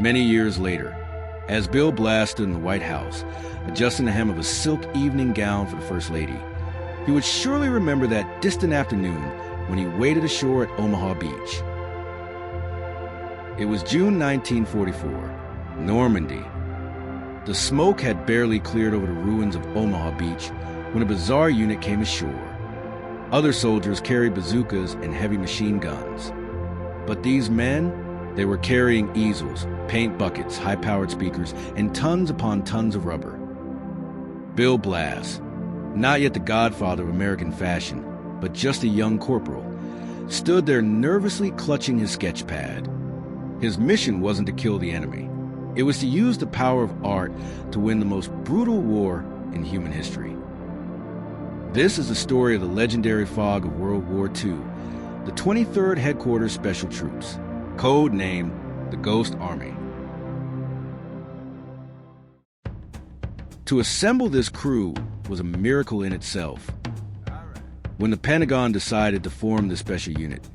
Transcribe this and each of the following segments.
Many years later, as Bill Blass stood in the White House, adjusting the hem of a silk evening gown for the First Lady, he would surely remember that distant afternoon when he waded ashore at Omaha Beach. It was June 1944, Normandy. The smoke had barely cleared over the ruins of Omaha Beach when a bizarre unit came ashore. Other soldiers carried bazookas and heavy machine guns. But these men, they were carrying easels, paint buckets, high-powered speakers, and tons upon tons of rubber. Bill Blass, not yet the godfather of American fashion, but just a young corporal, stood there nervously clutching his sketch pad. His mission wasn't to kill the enemy. It was to use the power of art to win the most brutal war in human history. This is the story of the legendary fog of World War II, the 23rd Headquarters Special Troops, code-named the Ghost Army. To assemble this crew was a miracle in itself. When the Pentagon decided to form this special unit,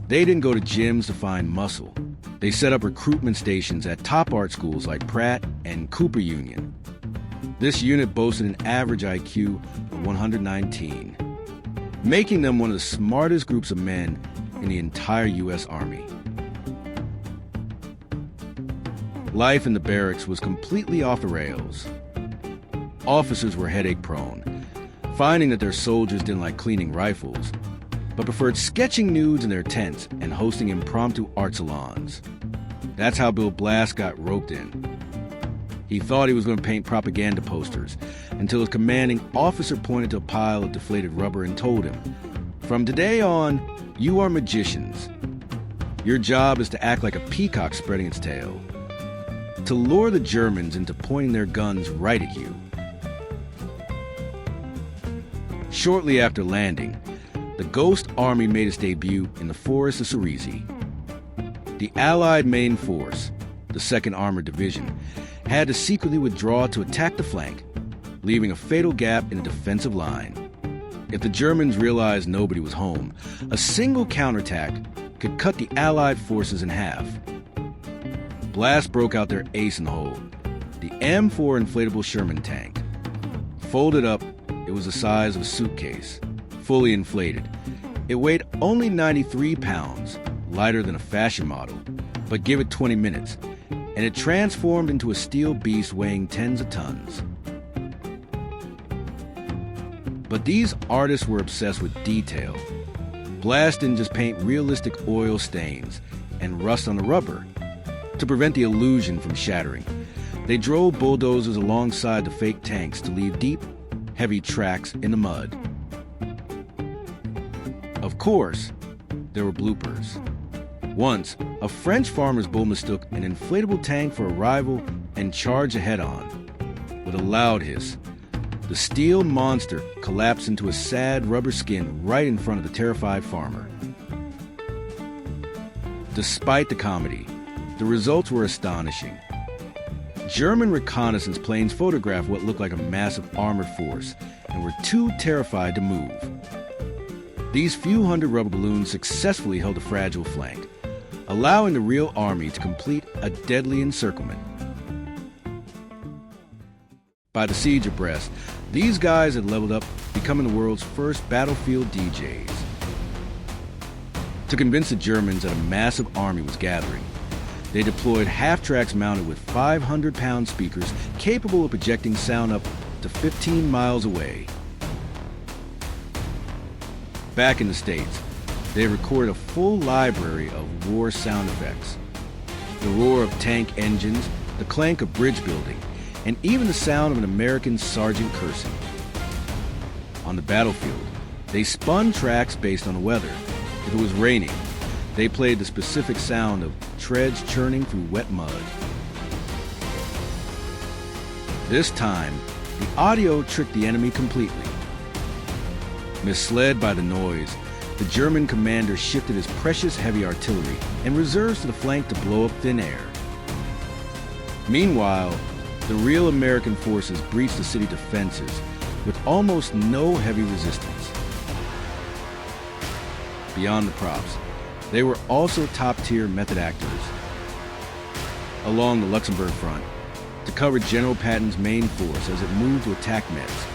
they didn't go to gyms to find muscle. They set up recruitment stations at top art schools like Pratt and Cooper Union. This unit boasted an average IQ of 119, making them one of the smartest groups of men in the entire U.S. Army. Life in the barracks was completely off the rails. Officers were headache-prone, finding that their soldiers didn't like cleaning rifles, but preferred sketching nudes in their tents and hosting impromptu art salons. That's how Bill Blass got roped in. He thought he was going to paint propaganda posters until his commanding officer pointed to a pile of deflated rubber and told him, "From today on, you are magicians. Your job is to act like a peacock spreading its tail, to lure the Germans into pointing their guns right at you." Shortly after landing, the Ghost Army made its debut in the forests of Cerise. The Allied main force, the 2nd Armored Division, had to secretly withdraw to attack the flank, leaving a fatal gap in the defensive line. If the Germans realized nobody was home, a single counterattack could cut the Allied forces in half. Blass broke out their ace in the hole, the M4 inflatable Sherman Tank. Folded up, it was the size of a suitcase, fully inflated. It weighed only 93 pounds, lighter than a fashion model, but give it 20 minutes, and it transformed into a steel beast weighing tens of tons. But these artists were obsessed with detail. Blass didn't just paint realistic oil stains and rust on the rubber. To prevent the illusion from shattering, they drove bulldozers alongside the fake tanks to leave deep, heavy tracks in the mud. Of course, there were bloopers. Once, a French farmer's bull mistook an inflatable tank for a rival and charged head-on. With a loud hiss, the steel monster collapsed into a sad rubber skin right in front of the terrified farmer. Despite the comedy, the results were astonishing. German reconnaissance planes photographed what looked like a massive armored force and were too terrified to move. These few hundred rubber balloons successfully held a fragile flank, allowing the real army to complete a deadly encirclement. By the siege of Brest, these guys had leveled up, becoming the world's first battlefield DJs. To convince the Germans that a massive army was gathering, they deployed half-tracks mounted with 500-pound speakers capable of projecting sound up to 15 miles away. Back in the States, they recorded a full library of war sound effects. The roar of tank engines, the clank of bridge building, and even the sound of an American sergeant cursing. On the battlefield, they spun tracks based on the weather. If it was raining, they played the specific sound of treads churning through wet mud. This time, the audio tricked the enemy completely. Misled by the noise, the German commander shifted his precious heavy artillery and reserves to the flank to blow up thin air. Meanwhile, the real American forces breached the city defenses with almost no heavy resistance. Beyond the props, they were also top-tier method actors. along the Luxembourg front to cover General Patton's main force as it moved to attack Metz.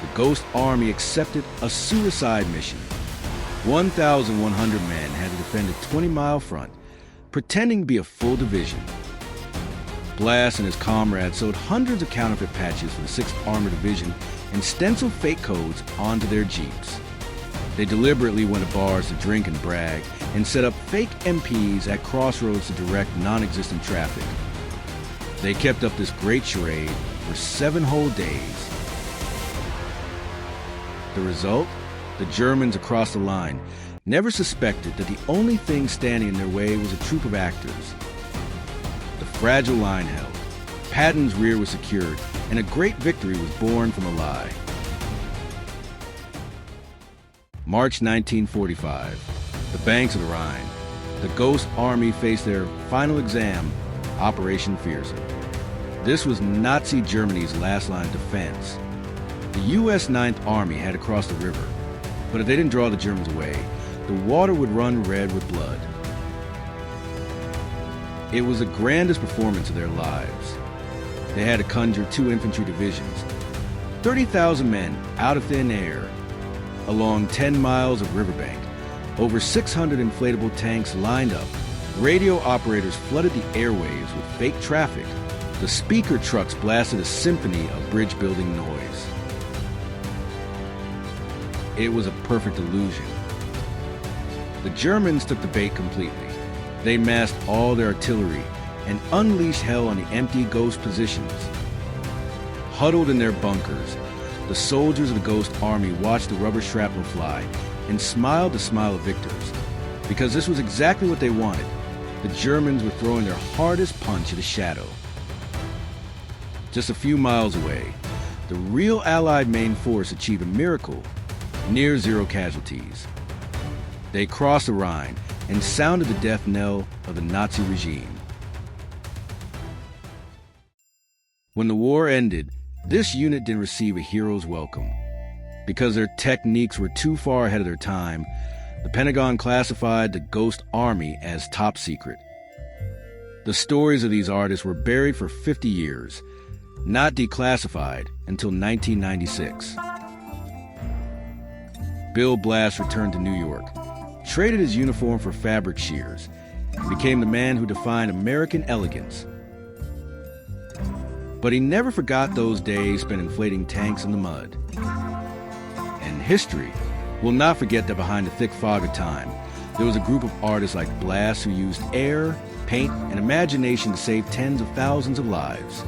The Ghost Army accepted a suicide mission. 1,100 men had to defend a 20-mile front, pretending to be a full division. Blass and his comrades sewed hundreds of counterfeit patches for the 6th Armored Division and stenciled fake codes onto their jeeps. They deliberately went to bars to drink and brag and set up fake MPs at crossroads to direct non-existent traffic. They kept up this great charade for 7 whole days. The result? The Germans across the line never suspected that the only thing standing in their way was a troop of actors. The fragile line held, Patton's rear was secured, and a great victory was born from a lie. March 1945, the banks of the Rhine. The Ghost Army faced their final exam, Operation Fearsome. This was Nazi Germany's last line of defense. The U.S. 9th Army had to cross the river, but if they didn't draw the Germans away, the water would run red with blood. It was the grandest performance of their lives. They had to conjure 2 infantry divisions, 30,000 men out of thin air, along 10 miles of riverbank. Over 600 inflatable tanks lined up. Radio operators flooded the airwaves with fake traffic. The speaker trucks blasted a symphony of bridge-building noise. It was a perfect illusion. The Germans took the bait completely. They massed all their artillery and unleashed hell on the empty Ghost positions. Huddled in their bunkers, the soldiers of the Ghost Army watched the rubber shrapnel fly and smiled the smile of victors, because this was exactly what they wanted. The Germans were throwing their hardest punch at a shadow. Just a few miles away, the real Allied main force achieved a miracle, near 0 casualties. They crossed the Rhine and sounded the death knell of the Nazi regime. When the war ended, this unit didn't receive a hero's welcome. Because their techniques were too far ahead of their time, the Pentagon classified the Ghost Army as top secret. The stories of these artists were buried for 50 years, not declassified until 1996. Bill Blass returned to New York, traded his uniform for fabric shears, and became the man who defined American elegance. But he never forgot those days spent inflating tanks in the mud. And history will not forget that behind the thick fog of time, there was a group of artists like Blass who used air, paint, and imagination to save tens of thousands of lives.